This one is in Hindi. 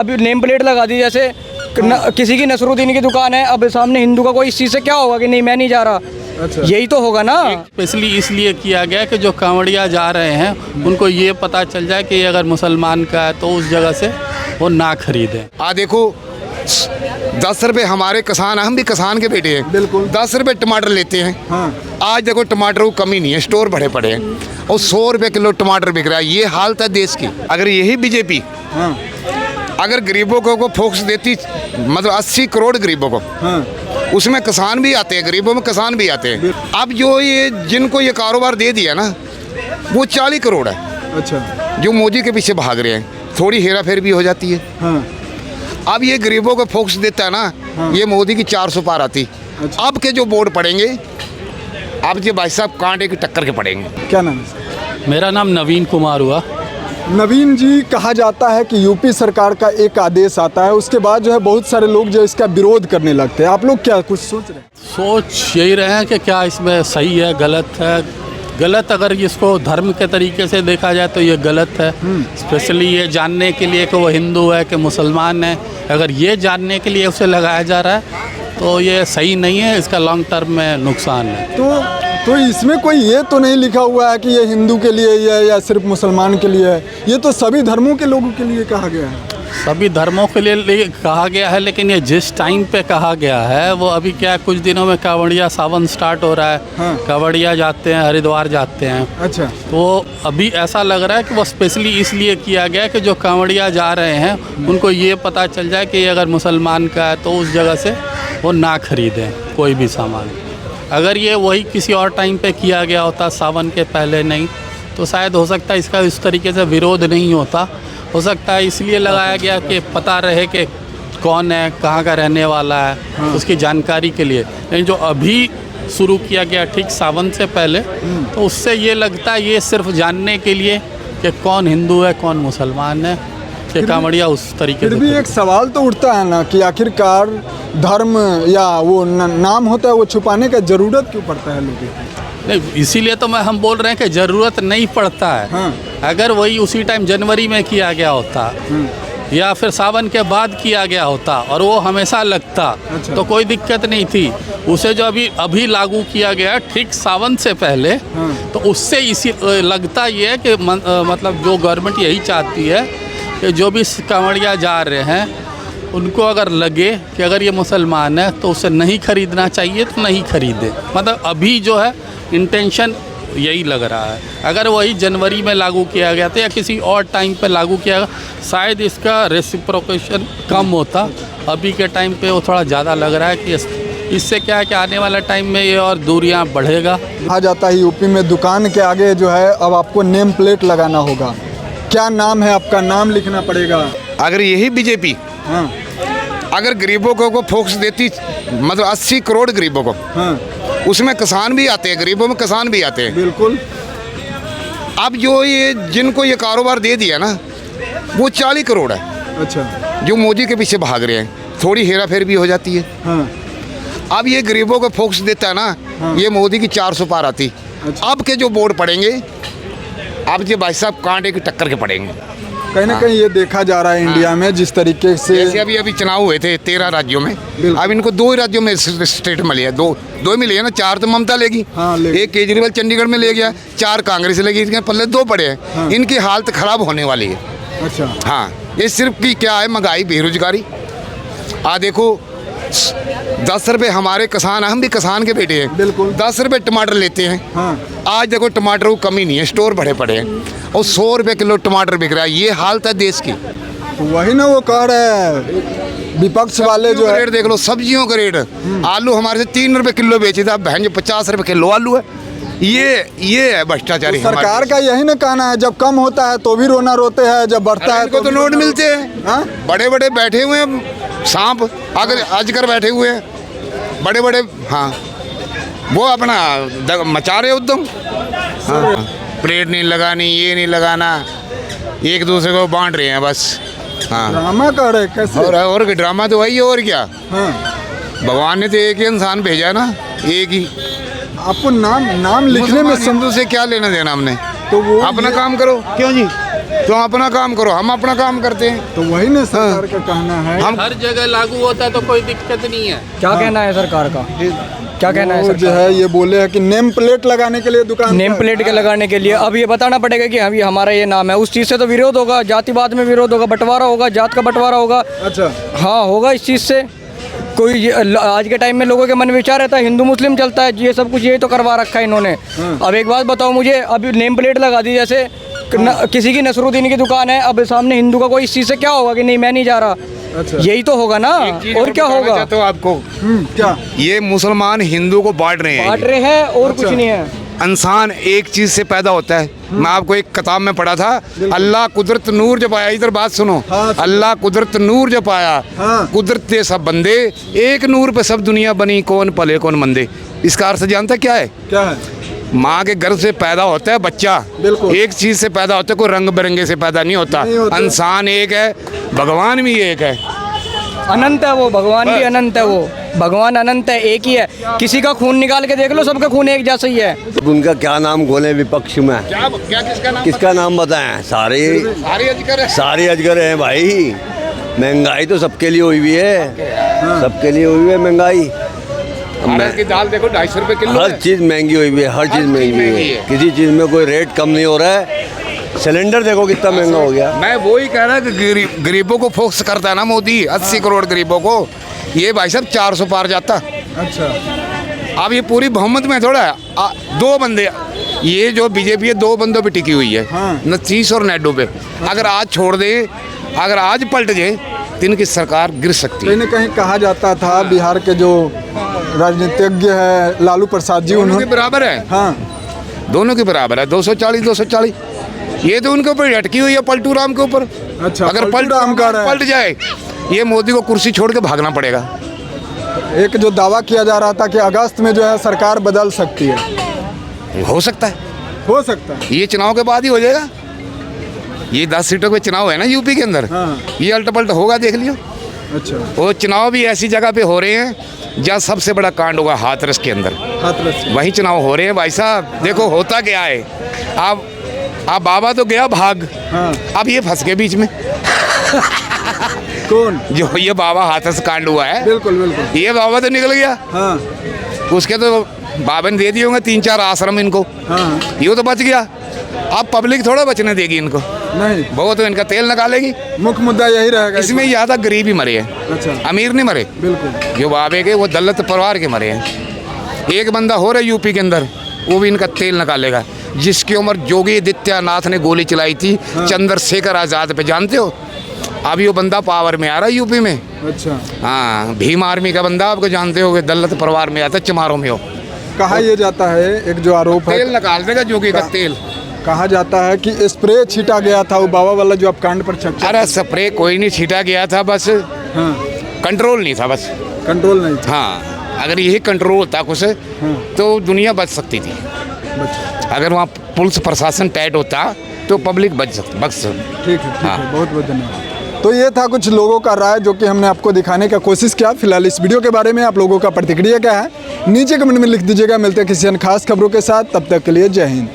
अभी नेम प्लेट लगा दी, जैसे किसी की नसरुद्दीन की दुकान है, अब सामने हिंदू का कोई, इस चीज़ से क्या होगा कि नहीं मैं नहीं जा रहा। अच्छा। यही तो होगा ना। स्पेशली इसलिए किया गया कि जो कांवड़िया जा रहे हैं उनको ये पता चल जाए कि अगर मुसलमान का है तो उस जगह से वो ना खरीदें। देखो 10 रुपए हमारे किसान, हम भी किसान के बेटे हैं, बिल्कुल 10 रुपए टमाटर लेते हैं। हाँ। आज देखो टमाटर को कमी नहीं है, स्टोर भरे पड़े हैं और 100 रुपए किलो टमाटर बिक रहा है। ये हालत है देश की। अगर यही बीजेपी अगर गरीबों को फोकस देती, मतलब 80 करोड़ गरीबों को, उसमें किसान भी आते हैं, गरीबों में किसान भी आते हैं। अब जो ये जिनको ये कारोबार दे दिया ना, वो 40 करोड़ है। अच्छा। जो मोदी के पीछे भाग रहे हैं, थोड़ी हेरा फेर भी हो जाती है। हाँ। अब ये गरीबों को फोकस देता है ना। हाँ। ये मोदी की 400 पार आती। अच्छा। अब के जो बोर्ड पड़ेंगे, अब ये भाई साहब कांटे की टक्कर के पड़ेंगे। क्या नाम है? मेरा नाम नवीन कुमार हुआ। नवीन जी, कहा जाता है कि यूपी सरकार का एक आदेश आता है, उसके बाद जो है बहुत सारे लोग जो इसका विरोध करने लगते हैं। आप लोग क्या कुछ सोच रहे हैं? सोच यही रहे हैं कि क्या इसमें सही है गलत है। गलत अगर इसको धर्म के तरीके से देखा जाए तो ये गलत है। स्पेशली ये जानने के लिए कि वो हिंदू है कि मुसलमान है, अगर ये जानने के लिए उसे लगाया जा रहा है तो ये सही नहीं है, इसका लॉन्ग टर्म में नुकसान है। तो इसमें कोई ये तो नहीं लिखा हुआ है कि ये हिंदू के लिए है या सिर्फ मुसलमान के लिए है? ये तो सभी धर्मों के लोगों के लिए कहा गया है। सभी धर्मों के लिए कहा गया है, लेकिन ये जिस टाइम पे कहा गया है वो अभी क्या, कुछ दिनों में कांवड़िया सावन स्टार्ट हो रहा है। हाँ। कांवड़िया जाते हैं, हरिद्वार जाते हैं। अच्छा। तो अभी ऐसा लग रहा है कि वो स्पेशली इसलिए किया गया कि जो कांवड़िया जा रहे हैं उनको ये पता चल जाए कि अगर मुसलमान का है तो उस जगह से वो ना खरीदें कोई भी सामान। अगर ये वही किसी और टाइम पे किया गया होता, सावन के पहले नहीं, तो शायद हो सकता है इसका इस तरीके से विरोध नहीं होता। हो सकता है इसलिए लगाया गया कि पता रहे कि कौन है, कहाँ का रहने वाला है। हाँ। उसकी जानकारी के लिए। लेकिन जो अभी शुरू किया गया ठीक सावन से पहले, तो उससे ये लगता है ये सिर्फ जानने के लिए कि कौन हिंदू है कौन मुसलमान है, कि कांवड़िया उस तरीके से। फिर भी एक सवाल तो उठता है ना कि आखिरकार धर्म या वो नाम होता है वो छुपाने का ज़रूरत क्यों पड़ता है लोगों को? नहीं, इसीलिए तो हम बोल रहे हैं कि ज़रूरत नहीं पड़ता है। हाँ। अगर वही उसी टाइम जनवरी में किया गया होता या फिर सावन के बाद किया गया होता और वो हमेशा लगता। अच्छा। तो कोई दिक्कत नहीं थी। उसे जो अभी लागू किया गया ठीक सावन से पहले। हाँ। तो उससे इसी लगता ये है कि मतलब जो गवर्नमेंट यही चाहती है कि जो भी कांवड़िया जा रहे हैं उनको अगर लगे कि अगर ये मुसलमान है तो उसे नहीं खरीदना चाहिए तो नहीं खरीदे। मतलब अभी जो है इंटेंशन यही लग रहा है। अगर वही जनवरी में लागू किया गया था या किसी और टाइम पे लागू किया गया, शायद इसका रेसिप्रोकेशन कम होता। अभी के टाइम पे वो थोड़ा ज़्यादा लग रहा है कि इससे क्या है कि आने वाला टाइम में ये और दूरियां बढ़ेगा। कहा जाता है यूपी में दुकान के आगे जो है अब आपको नेम प्लेट लगाना होगा। क्या नाम है आपका? नाम लिखना पड़ेगा। अगर यही बीजेपी अगर गरीबों को फोकस देती, मतलब 80 करोड़ गरीबों को, उसमें किसान भी आते हैं, गरीबों में किसान भी आते हैं। बिल्कुल। अब जो ये जिनको ये कारोबार दे दिया ना, वो 40 करोड़ है। अच्छा। जो मोदी के पीछे भाग रहे हैं, थोड़ी हेरा फेर भी हो जाती है। हाँ। अब ये गरीबों को फोकस देता है ना। हाँ। ये मोदी की 400 पार आती। अच्छा। अब के जो बोर्ड पड़ेंगे, अब ये भाई साहब कांटे की टक्कर के पड़ेंगे। कहीं ना कहीं ये देखा जा रहा है इंडिया में जिस तरीके से, जैसे अभी चुनाव हुए थे 13 राज्यों में, अब इनको 2 ही राज्यों में स्टेट मिली है। दो मिली है ना, 4 तो ममता लेगी। हाँ, एक केजरीवाल चंडीगढ़ में ले गया, 4 कांग्रेस लेगी, इसके पल्ले 2 पड़े हैं। हाँ। इनकी हालत खराब होने वाली है। अच्छा। हाँ, ये सिर्फ की क्या है, महंगाई, बेरोजगारी। देखो 10 रुपए हमारे किसान, हम भी किसान के बेटे हैं, बिल्कुल 10 रुपए टमाटर लेते हैं। हाँ। आज देखो टमाटर को कमी नहीं है, स्टोर भरे पड़े हैं और 100 रुपए किलो टमाटर बिक रहा है। ये हालत है देश की। वही ना वो कह रहे हैं विपक्ष वाले जो है। रेट देख लो, सब्जियों का रेट, आलू हमारे से 3 रुपए किलो बेचे था, बहन जो 50 रुपए किलो आलू है। ये है भ्रष्टाचारी। तो सरकार का यही ना कहना है, जब कम होता है तो भी रोना रोते हैं, जब बढ़ता है तो नोट मिलते हैं। बड़े बड़े बैठे हुए हैं सांप अजगर बैठे हुए हैं, बड़े बड़े। हाँ, वो अपना मचा रहे उद्यम। हाँ। प्लेट नहीं लगानी, ये नहीं लगाना, एक दूसरे को बांट रहे हैं बस। हाँ, ड्रामा कर रहे कैसे? और ड्रामा तो वही है, और क्या। हाँ। भगवान ने तो एक ही इंसान भेजा ना, एक ही। आपको नाम लिखने में हिंदू से क्या लेना देना हमने? तो वो अपना काम करो। क्यों जी? तो अपना काम करो, हम अपना काम करते हैं। तो वही ना सरकार का कहना है। हम हर जगह लागू होता है तो कोई दिक्कत नहीं है। क्या कहना है सरकार का? क्या कहना है वो जो सरकार? है ये बोले हैं कि नेम प्लेट लगाने के लिए दुकान नेम प्लेट के लगाने के लिए अब ये बताना पड़ेगा कि अभी हमारा ये नाम है। उस चीज़ से तो विरोध होगा, जातिवाद में विरोध होगा, बंटवारा होगा, जात का बंटवारा होगा। अच्छा, हाँ होगा इस चीज़ से। आज के टाइम में लोगों के मन में विचार रहता है हिंदू मुस्लिम चलता है, ये सब कुछ यही तो करवा रखा है इन्होंने। अब एक बात बताओ मुझे, अभी नेम प्लेट लगा दी जैसे किसी की नसरुद्दीन की दुकान है, अब सामने हिंदू का कोई, इस चीज़ से क्या होगा कि नहीं मैं नहीं जा रहा? अच्छा, यही तो होगा ना, और क्या होगा? तो आपको क्या ये मुसलमान हिंदू को बांट रहे हैं, बांट रहे हैं और कुछ नहीं है। इंसान एक चीज से पैदा होता है। मैं आपको एक किताब में पढ़ा था, अल्लाह कुदरत नूर जब आया, इधर बात सुनो, हाँ। अल्लाह कुदरत नूर जब आया, हाँ। कुदरत के सब बंदे, एक नूर पे सब दुनिया बनी, कौन पले कौन मंदे। इसका अर्थ जानता क्या है? क्या है? माँ के गर्भ से पैदा होता है बच्चा, बिल्कुल। एक चीज से पैदा होता है, कोई रंग बिरंगे से पैदा नहीं होता। इंसान एक है, भगवान भी एक है, अनंत है वो, भगवान भी अनंत है वो, भगवान अनंत है, एक ही है। किसी का खून निकाल के देख लो, सबका खून एक जैसा ही है। उनका क्या नाम खोले विपक्ष में? क्या किसका नाम बताएं? सारे सारे अजगर हैं भाई। महंगाई तो सबके लिए हुई हुई है, सबके लिए हुई हुई है महंगाई। अरहर की दाल देखो 250 रुपए किलो हर है। चीज़ महंगी हुई हुई है, हर चीज़ महंगी हुई है। किसी चीज़ में कोई रेट कम नहीं हो रहा है। सिलेंडर देखो कितना महंगा हो गया। मैं वही कह रहा कि गरीबों को फोकस करता है ना मोदी, 80 करोड़ गरीबों को, ये भाई साहब 400 पार जाता। अच्छा, अब ये पूरी बहुमत में थोड़ा है, दो बंदे, ये जो बीजेपी है 2 बंदों पे टिकी हुई है, हाँ। नीतीश और नायडू पे। अगर आज छोड़ दे, अगर आज पलट जाए तो इनकी सरकार गिर सकती है। कहीं न कहीं कहा जाता था बिहार के जो राजनीतिज्ञ है लालू प्रसाद जी, दोनों के उन्होंने, बराबर है, हाँ, दोनों के बराबर है, 240। ये तो उनके ऊपर अटकी हुई है, पलटू राम के ऊपर। अच्छा, अगर पलटू राम का रहा है। पलट जाए, ये मोदी को कुर्सी छोड़ के भागना पड़ेगा। एक जो दावा किया जा रहा था कि अगस्त में जो है सरकार बदल सकती है, हो सकता है, हो सकता है। ये चुनाव के बाद ही हो जाएगा। ये 10 सीटों पे चुनाव है ना यूपी के अंदर, हाँ। ये अल्ट पलट होगा, देख लियो। अच्छा, वो चुनाव भी ऐसी जगह पे हो रहे हैं जहाँ सबसे बड़ा कांड होगा, हाथरस के अंदर हाथरस से। वही चुनाव हो रहे हैं भाई साहब। देखो होता क्या है, अब बाबा तो गया भाग, हाँ। अब ये फंस गए बीच में। कौन? जो ये बाबा हाथरस कांड हुआ है, बिल्कुल बिल्कुल, ये बाबा तो निकल गया, हाँ, उसके तो बाबा ने दे दिए होंगे 3-4 आश्रम इनको, हाँ, ये तो बच गया। अब पब्लिक थोड़ा बचने देगी इनको, नहीं, वो तो इनका तेल निकालेगी। मुख्य मुद्दा यही रहेगा इसमें ज़्यादा गरीब ही मरे हैं, अच्छा, अमीर नहीं मरे। बिल्कुल, जो बाबे के वो दलित परिवार के मरे हैं। एक बंदा हो रहा है यूपी के अंदर, वो भी इनका तेल निकालेगा, जिसकी उम्र योगी आदित्यनाथ ने गोली चलाई थी चंद्रशेखर आज़ाद पे, जानते हो? अभी वो बंदा पावर में आ रहा है यूपी में। अच्छा। हाँ, भीम आर्मी का बंदा, आपको जानते हो, दलित परिवार में आता है, चमारों में हो। कहा यह जाता है, एक जो आरोप है, तेल निकाल देगा योगी का तेल। कहा जाता है कि स्प्रे छीटा गया था, वो बाबा वाला जो आप कांड पर चर्चा, अरे स्प्रे कोई नहीं छीटा गया था, बस हाँ, कंट्रोल नहीं था, बस कंट्रोल नहीं था। हाँ, अगर यही कंट्रोल होता कुछ तो दुनिया बच सकती थी। अगर वहाँ पुलिस प्रशासन टाइट होता तो पब्लिक बच सकती। ठीक है, बहुत बहुत धन्यवाद। तो ये था कुछ लोगों का राय जो कि हमने आपको दिखाने का कोशिश किया। फिलहाल इस वीडियो के बारे में आप लोगों का प्रतिक्रिया क्या है, नीचे कमेंट में लिख दीजिएगा। मिलते हैं किसी अन्य खास खबरों के साथ, तब तक के लिए जय हिंद।